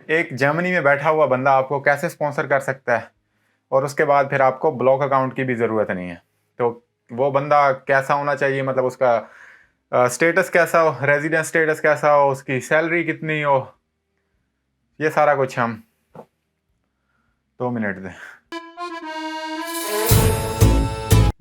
एक जर्मनी में बैठा हुआ बंदा आपको कैसे स्पॉन्सर कर सकता है, और उसके बाद फिर आपको ब्लॉक अकाउंट की भी ज़रूरत नहीं है। तो वो बंदा कैसा होना चाहिए, मतलब उसका स्टेटस कैसा हो, रेजिडेंस स्टेटस कैसा हो, उसकी सैलरी कितनी हो, ये सारा कुछ हम 2 मिनट दें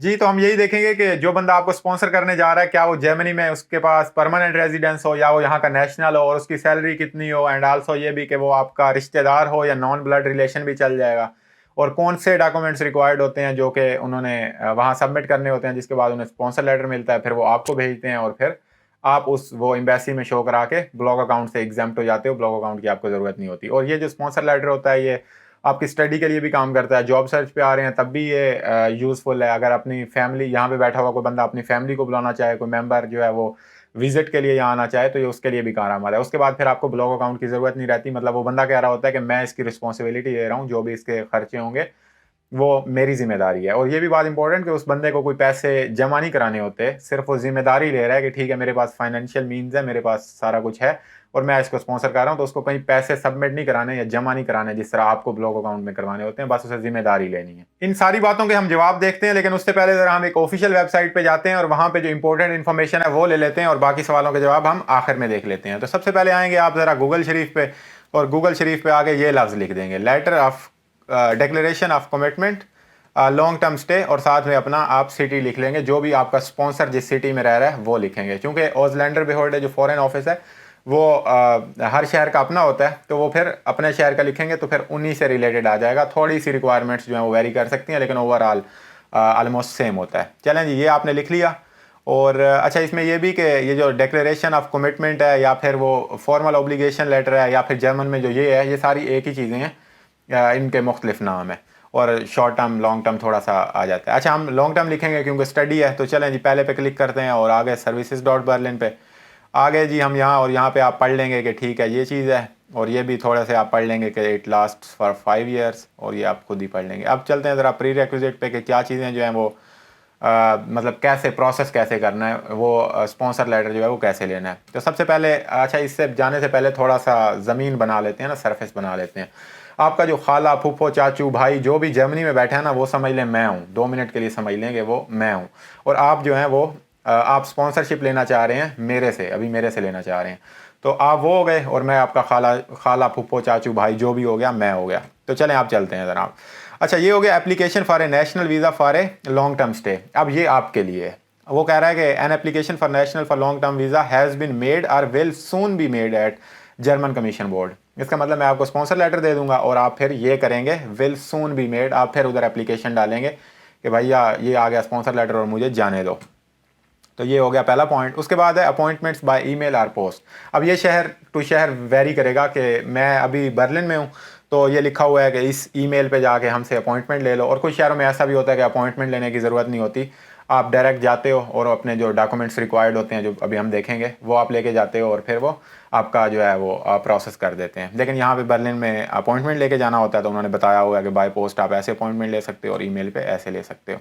जी। तो हम यही देखेंगे कि जो बंदा आपको स्पॉन्सर करने जा रहा है, क्या वो जर्मनी में उसके पास परमानेंट रेजिडेंस हो या वो यहाँ का नेशनल हो, और उसकी सैलरी कितनी हो, एंड आल्सो ये भी कि वो आपका रिश्तेदार हो या नॉन ब्लड रिलेशन भी चल जाएगा, और कौन से डॉक्यूमेंट्स रिक्वायर्ड होते हैं जो कि उन्होंने वहाँ सबमिट करने होते हैं, जिसके बाद उन्हें स्पॉन्सर लेटर मिलता है, फिर वो आपको भेजते हैं, और फिर आप उस वो एम्बेसी में शो करा के ब्लॉक अकाउंट से एग्जाम्प्ट हो जाते हो, ब्लॉक अकाउंट की आपको ज़रूरत नहीं होती। और ये जो स्पॉन्सर लेटर होता है, ये आपकी स्टडी के लिए भी काम करता है, जॉब सर्च पे आ रहे हैं तब भी ये यूज़फुल है। अगर अपनी फैमिली यहाँ पे बैठा हुआ कोई बंदा अपनी फैमिली को बुलाना चाहे, कोई मेंबर जो है वो विजिट के लिए यहाँ आना चाहे, तो ये उसके लिए भी काम आता है। उसके बाद फिर आपको ब्लॉक अकाउंट की ज़रूरत नहीं रहती, मतलब वो बंदा कह रहा होता है कि मैं इसकी रिस्पॉन्सिबिलिटी ले रहा हूँ, जो भी इसके खर्चे होंगे वो मेरी जिम्मेदारी है। और ये भी बात इंपॉर्टेंट कि उस बंदे को कोई पैसे जमा नहीं कराने होते, सिर्फ वो जिम्मेदारी ले रहा है कि ठीक है मेरे पास फाइनेंशियल मीन्स है, मेरे पास सारा कुछ है और मैं इसको स्पॉन्सर कर रहा हूँ, तो उसको कहीं पैसे सबमिट नहीं कराने या जमा नहीं कराने जिस तरह आपको ब्लॉक अकाउंट में करवाने होते हैं, बस उसे जिम्मेदारी लेनी है। इन सारी बातों के हम जवाब देखते हैं, लेकिन उससे पहले जरा हम एक ऑफिशियल वेबसाइट पे जाते हैं और वहां पे जो इंपॉर्टेंट इन्फॉर्मेशन है वो ले लेते हैं, और बाकी सवालों के जवाब हम आखिर में देख लेते हैं। तो सबसे पहले आएंगे आप जरा गूगल शरीफ पे, और गूगल शरीफ पे आगे ये लफ्ज लिख देंगे, letter of declaration of commitment long term stay, और साथ में अपना आप सिटी लिख लेंगे, जो भी आपका स्पॉन्सर जिस सिटी में रह रहा है वो लिखेंगे। क्योंकि ऑज़लैंडर बेहोल्ड जो फॉरेन ऑफिस है वो हर शहर का अपना होता है, तो वो फिर अपने शहर का लिखेंगे तो फिर उन्हीं से रिलेटेड आ जाएगा। थोड़ी सी रिक्वायरमेंट्स जो है वो वेरी कर सकती हैं, लेकिन ओवरऑल ऑलमोस्ट सेम होता है। चलें जी, ये आपने लिख लिया। और अच्छा, इसमें ये भी कि ये जो डिक्लेरेशन ऑफ कमिटमेंट है या फिर वो फॉर्मल ऑब्लिगेशन लेटर है, या फिर जर्मन में जो ये है, ये सारी एक ही चीज़ें हैं, इनके मुख्तलिफ नाम है, और शॉर्ट टर्म लॉन्ग टर्म थोड़ा सा आ जाता है। अच्छा, हम लॉन्ग टर्म लिखेंगे क्योंकि स्टडी है। तो चलें जी, पहले पे क्लिक करते हैं और आगे services.berlin पे आ गए जी हम यहाँ, और यहाँ पे आप पढ़ लेंगे कि ठीक है ये चीज़ है, और ये भी थोड़ा से आप पढ़ लेंगे कि इट लास्ट फॉर 5 years, और ये आप खुद ही पढ़ लेंगे। अब चलते हैं ज़रा प्री रिक्विजिट पे कि क्या चीज़ें जो हैं वो मतलब कैसे प्रोसेस कैसे करना है, वो स्पॉन्सर लेटर जो है वो कैसे लेना है। तो सबसे पहले, अच्छा इससे जाने से पहले थोड़ा सा ज़मीन बना लेते हैं ना, सरफेस बना लेते हैं। आपका जो खाला फूफो चाचू भाई जो भी जर्मनी में बैठा है ना, वो समझ लें मैं हूँ, 2 मिनट के लिए समझ लें कि वो मैं हूँ, और आप जो हैं वो आप स्पॉन्सरशिप लेना चाह रहे हैं मेरे से, अभी मेरे से लेना चाह रहे हैं। तो आप वो हो गए, और मैं आपका खाला फूफो चाचू भाई जो भी हो गया, मैं हो गया। तो चलें आप चलते हैं जनाब। अच्छा, ये हो गया application for a national visa for a long term stay. अब ये आपके लिए है, वो कह रहा है कि an application for national for long term visa has been made और will soon be made at German commission board. इसका मतलब मैं आपको स्पॉन्सर लेटर दे दूंगा और आप फिर ये करेंगे, विल सून बी मेड, आप फिर उधर एप्लीकेशन डालेंगे कि भैया ये आ गया स्पॉन्सर लेटर और मुझे जाने दो। तो ये हो गया पहला पॉइंट। उसके बाद है अपॉइंटमेंट्स बाय ईमेल और पोस्ट। अब ये शहर टू शहर वेरी करेगा कि मैं अभी बर्लिन में हूँ, तो ये लिखा हुआ है कि इस ईमेल पे जाके हमसे अपॉइंटमेंट ले लो, और कुछ शहरों में ऐसा भी होता है कि अपॉइंटमेंट लेने की ज़रूरत नहीं होती, आप डायरेक्ट जाते हो और अपने जो डॉक्यूमेंट्स रिक्वायर्ड होते हैं जो अभी हम देखेंगे वो आप लेके जाते हो, और फिर वो आपका जो है वो प्रोसेस कर देते हैं। लेकिन यहाँ पे बर्लिन में अपॉइंटमेंट लेके जाना होता है, तो उन्होंने बताया हुआ है कि बाय पोस्ट आप ऐसे अपॉइंटमेंट ले सकते हो और ईमेल पे ऐसे ले सकते हो।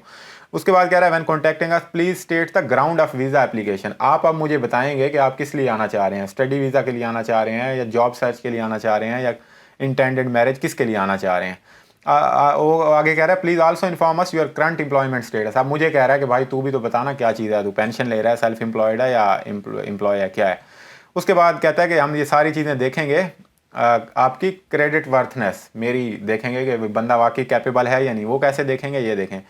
उसके बाद कह रहा है when contacting us please state the ground of visa application. आप अब मुझे बताएंगे कि आप किस लिए आना चाह रहे हैं, स्टडी वीज़ा के लिए आना चाह रहे हैं, या जॉब सर्च के लिए आना चाह रहे हैं, या इंटेंडेड मैरिज, किसके लिए आना चाह रहे हैं। वो आगे कह रहा है please also inform us your current employment status. अब मुझे कह रहा है कि भाई तू भी तो बताना क्या चीज़ है, तू पेंशन ले रहा है, सेल्फ एम्प्लॉयड है या एम्प्लॉय है, क्या है। उसके बाद कहता है कि हम ये सारी चीज़ें देखेंगे, आपकी क्रेडिट वर्थनेस मेरी देखेंगे कि बंदा वाकई कैपेबल है या नहीं। वो कैसे देखेंगे, ये देखें।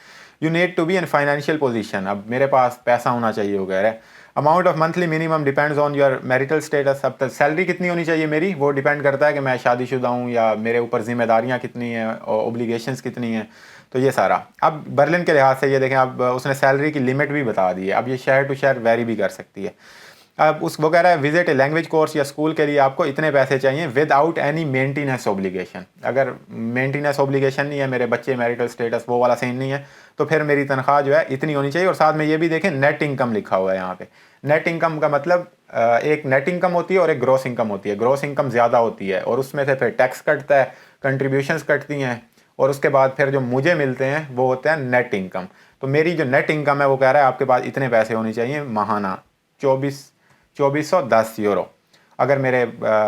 You need to be in financial position, अब मेरे पास पैसा होना चाहिए वो कह रहा है। Amount of monthly minimum depends on your marital status. अब तक सैलरी कितनी होनी चाहिए मेरी, वो डिपेंड करता है कि मैं शादीशुदा हूँ या मेरे ऊपर जिम्मेदारियाँ कितनी हैं और ओब्लिगेशंस कितनी हैं। तो ये सारा अब बर्लिन के लिहाज से ये देखें, अब उसने सैलरी की लिमिट भी बता दी है। अब ये शहर टू शहर वेरी भी कर सकती है। अब उस वो कह रहा है विजिट ए लैंग्वेज कोर्स या स्कूल के लिए आपको इतने पैसे चाहिए विदाउट एनी मेंटेनेंस ओब्लिगेशन। अगर मेंटेनेंस ओब्लिगेशन नहीं है, मेरे बच्चे मैरिटल स्टेटस वो वाला सीन नहीं है, तो फिर मेरी तनख्वाह जो है इतनी होनी चाहिए। और साथ में ये भी देखें नेट इनकम लिखा हुआ है यहाँ पे। नेट इनकम का मतलब एक नेट इनकम होती है और एक ग्रॉस इनकम होती है। ग्रॉस इनकम ज़्यादा होती है और उसमें से फिर टैक्स कटता है, कंट्रीब्यूशंस कटती हैं, और उसके बाद फिर जो मुझे मिलते हैं वो होते हैं नेट इनकम। तो मेरी जो नेट इनकम है वो कह रहा है आपके पास इतने पैसे होने चाहिए माहाना, 2410 यूरो। अगर मेरे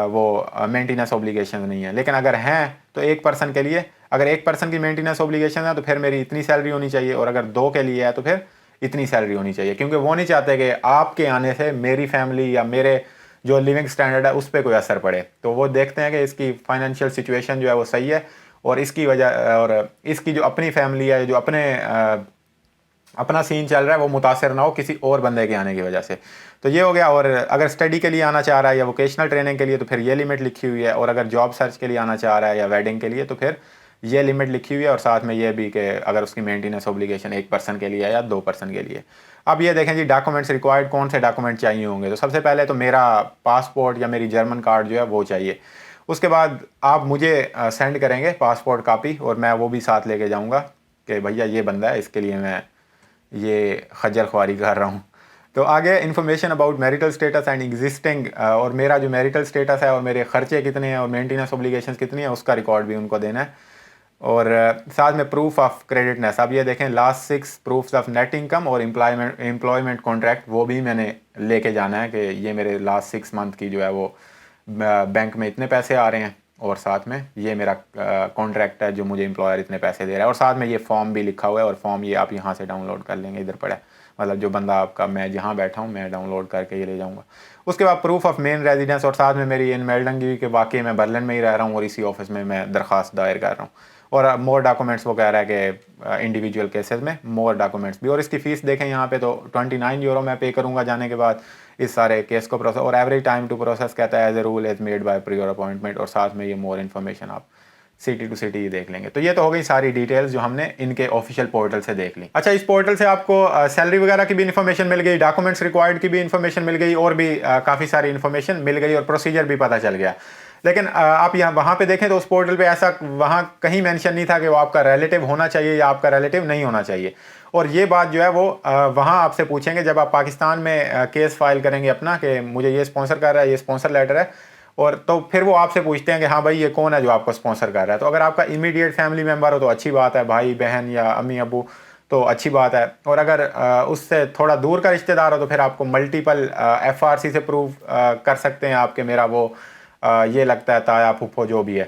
वो मेंटेनेंस ऑब्लिगेशन नहीं है। लेकिन अगर हैं तो एक पर्सन के लिए, अगर एक पर्सन की मेंटेनेंस ऑब्लिगेशन है तो फिर मेरी इतनी सैलरी होनी चाहिए, और अगर 2 के लिए है तो फिर इतनी सैलरी होनी चाहिए, क्योंकि वो नहीं चाहते कि आपके आने से मेरी फैमिली या मेरे जो लिविंग स्टैंडर्ड है उस पर कोई असर पड़े। तो वो देखते हैं कि इसकी फाइनेंशियल सिचुएशन जो है वो सही है, और इसकी वजह और इसकी जो अपनी फैमिली है, जो अपना सीन चल रहा है, वो मुतासर ना हो किसी और बंदे के आने की वजह से। तो ये हो गया। और अगर स्टडी के लिए आना चाह रहा है या वोकेशनल ट्रेनिंग के लिए तो फिर ये लिमिट लिखी हुई है, और अगर जॉब सर्च के लिए आना चाह रहा है या वेडिंग के लिए तो फिर ये लिमिट लिखी हुई है, और साथ में ये भी कि अगर उसकी मेंटेनेंस ऑब्लिगेशन एक पर्सन के लिए है या 2 पर्सन के लिए। अब ये देखें जी, डॉक्यूमेंट्स रिक्वायर्ड, कौन से डॉक्यूमेंट चाहिए होंगे। तो सबसे पहले तो मेरा पासपोर्ट या मेरी जर्मन कार्ड जो है वो चाहिए। उसके बाद आप मुझे सेंड करेंगे पासपोर्ट कापी, और मैं वो भी साथ लेके जाऊँगा कि भैया ये बंदा है, इसके लिए मैं ये खज्जल ख्वारी कर रहा हूँ। तो आगे information about marital status and existing, और मेरा जो मैरिटल स्टेटस है और मेरे खर्चे कितने हैं और मेंटेनेंस ऑब्लिगेशंस कितनी है उसका रिकॉर्ड भी उनको देना है। और साथ में प्रूफ ऑफ क्रेडिटनेस। अब ये देखें, last 6 proofs of net income और एम्प्लॉयमेंट कॉन्ट्रैक्ट, वो भी मैंने लेके जाना है कि ये मेरे लास्ट 6 मंथ की जो है वो बैंक में इतने पैसे आ रहे हैं, और साथ में ये मेरा कॉन्ट्रैक्ट है जो मुझे एम्प्लॉयर इतने पैसे दे रहा है, और साथ में ये फॉर्म भी लिखा हुआ है। और फॉर्म ये आप यहाँ से डाउनलोड कर लेंगे, इधर पड़ा है, मतलब जो बंदा आपका, मैं जहाँ बैठा हूँ मैं डाउनलोड करके ये ले जाऊँगा। उसके बाद प्रूफ ऑफ मेन रेजिडेंस, और साथ में मेरी इन मेल्डंगी के वाकई मैं बर्लिन में ही रह रहा हूँ और इसी ऑफिस में मैं दरख्वास्त दायर कर रहा हूँ। और मोर डॉक्यूमेंट्स वो कह रहा है कि इंडिविजुअल केसेस में मोर डॉक्यूमेंट्स भी। और इसकी फ़ीस देखें यहाँ पे तो 29 यूरो मैं पे करूँगा जाने के बाद इस सारे केस को प्रोसेस, और एवरेज टाइम टू प्रोसेस कहता है as a rule is made by prior appointment, और साथ में ये मोर इन्फॉर्मेशन आप सिटी टू सिटी देख लेंगे। तो ये तो हो गई सारी डिटेल्स जो हमने इनके ऑफिशियल पोर्टल से देख ली। अच्छा, इस पोर्टल से आपको सैलरी वगैरह की भी इन्फॉर्मेशन मिल गई, डॉक्यूमेंट्स रिक्वायर्ड की भी इन्फॉर्मेशन मिल गई, और भी काफ़ी सारी इन्फॉर्मेशन मिल गई, और प्रोसीजर भी पता चल गया। लेकिन आप यहाँ वहाँ पे देखें तो उस पोर्टल पे ऐसा वहाँ कहीं मेंशन नहीं था कि वो आपका रिलेटिव होना चाहिए या आपका रिलेटिव नहीं होना चाहिए। और ये बात जो है वो वहाँ आपसे पूछेंगे जब आप पाकिस्तान में केस फाइल करेंगे अपना, कि मुझे ये स्पॉन्सर कर रहा है, ये स्पॉन्सर लेटर है, और तो फिर वो आपसे पूछते हैं कि हाँ भाई ये कौन है जो आपको स्पॉन्सर कर रहा है। तो अगर आपका इमीडिएट फैमिली मेम्बर हो तो अच्छी बात है, भाई बहन या अम्मी अबू, तो अच्छी बात है। और अगर उससे थोड़ा दूर का रिश्तेदार हो तो फिर आपको मल्टीपल FRC से प्रूव कर सकते हैं आपके मेरा वो ये लगता है ताया फूफो जो भी है,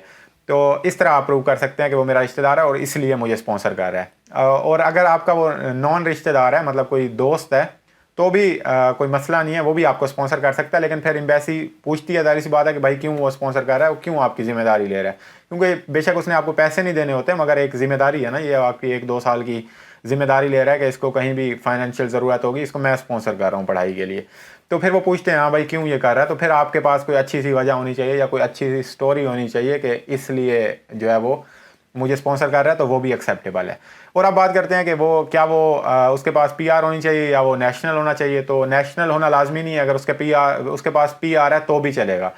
तो इस तरह आप प्रूव कर सकते हैं कि वो मेरा रिश्तेदार है और इसलिए मुझे स्पॉन्सर कर रहा है। और अगर आपका वो नॉन रिश्तेदार है, मतलब कोई दोस्त है, तो भी कोई मसला नहीं है, वो भी आपको स्पॉन्सर कर सकता है। लेकिन फिर एम्बेसी पूछती है, जाहिर सी बात है कि भाई क्यों वो स्पॉन्सर कर रहा है, वो क्यों आपकी जिम्मेदारी ले रहा है, क्योंकि बेशक उसने आपको पैसे नहीं देने होते, मगर एक जिम्मेदारी है ना, ये आपकी 1-2 साल की जिम्मेदारी ले रहा है कि इसको कहीं भी फाइनेंशियल ज़रूरत होगी, इसको मैं स्पॉन्सर कर रहा हूँ पढ़ाई के लिए। तो फिर वो पूछते हैं हाँ भाई क्यों ये कर रहा है, तो फिर आपके पास कोई अच्छी सी वजह होनी चाहिए या कोई अच्छी सी स्टोरी होनी चाहिए कि इसलिए जो है वो मुझे स्पॉन्सर कर रहा है, तो वो भी एक्सेप्टेबल है। और अब बात करते हैं कि वो क्या वो उसके पास PR होनी चाहिए या वो नेशनल होना चाहिए। तो नेशनल होना लाजमी नहीं है, अगर उसके पास PR है तो भी चलेगा।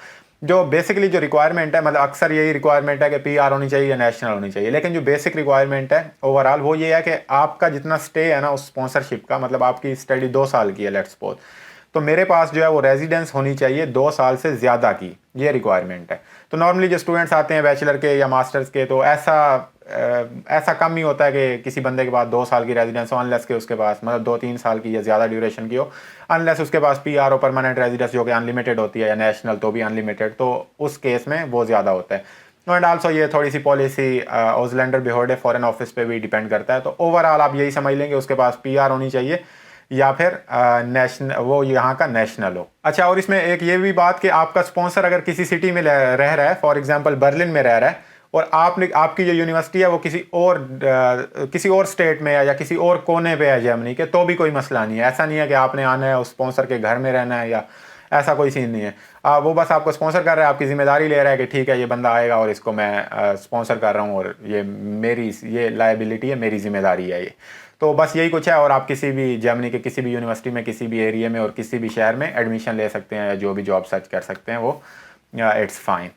जो बेसिकली जो रिक्वायरमेंट है, मतलब अक्सर यही रिक्वायरमेंट है कि PR होनी चाहिए या नेशनल होनी चाहिए, लेकिन जो बेसिक रिक्वायरमेंट है ओवरऑल वो ये है कि आपका जितना स्टे है ना उस स्पॉन्सरशिप का, मतलब आपकी स्टडी 2 साल की है लेट्स सपोज, तो मेरे पास जो है वो रेजिडेंस होनी चाहिए 2 साल से ज़्यादा की, ये रिक्वायरमेंट है। तो नॉर्मली जो स्टूडेंट्स आते हैं बैचलर के या मास्टर्स के, तो ऐसा कम ही होता है कि किसी बंदे के पास 2 साल की रेजिडेंस हो, अनलेस के उसके पास मतलब 2-3 साल की या ज़्यादा ड्यूरेशन की हो, अनलेस उसके पास PR हो, परमानेंट रेजिडेंस, जो कि अनलिमिटेड होती है, या नेशनल तो भी अनलिमिटेड, तो उस केस में वो ज़्यादा होता है। एंड आल्सो ये थोड़ी सी पॉलिसी ऑजलैंडर बिहोर्डे फॉरेन ऑफिस पे भी डिपेंड करता है। तो ओवरऑल आप यही समझ लेंगे उसके पास PR होनी चाहिए या फिर नेशनल, वो यहाँ का नेशनल हो। अच्छा, और इसमें एक ये भी बात कि आपका स्पॉन्सर अगर किसी सिटी में रह रहा है, फॉर एग्जांपल बर्लिन में रह रहा है, और आपकी जो यूनिवर्सिटी है वो किसी और स्टेट में है या किसी और कोने पे है जर्मनी के, तो भी कोई मसला नहीं है। ऐसा नहीं है कि आपने आना है उस स्पॉन्सर के घर में रहना है, या ऐसा कोई सीन नहीं है। वो बस आपको स्पॉन्सर कर रहा है, आपकी जिम्मेदारी ले रहा है कि ठीक है ये बंदा आएगा और इसको मैं स्पॉन्सर कर रहा हूँ, और ये लायबिलिटी है, मेरी जिम्मेदारी है ये। तो बस यही कुछ है। और आप किसी भी जर्मनी के किसी भी यूनिवर्सिटी में, किसी भी एरिया में और किसी भी शहर में एडमिशन ले सकते हैं, या जो भी जॉब सर्च कर सकते हैं, वो इट्स फाइन।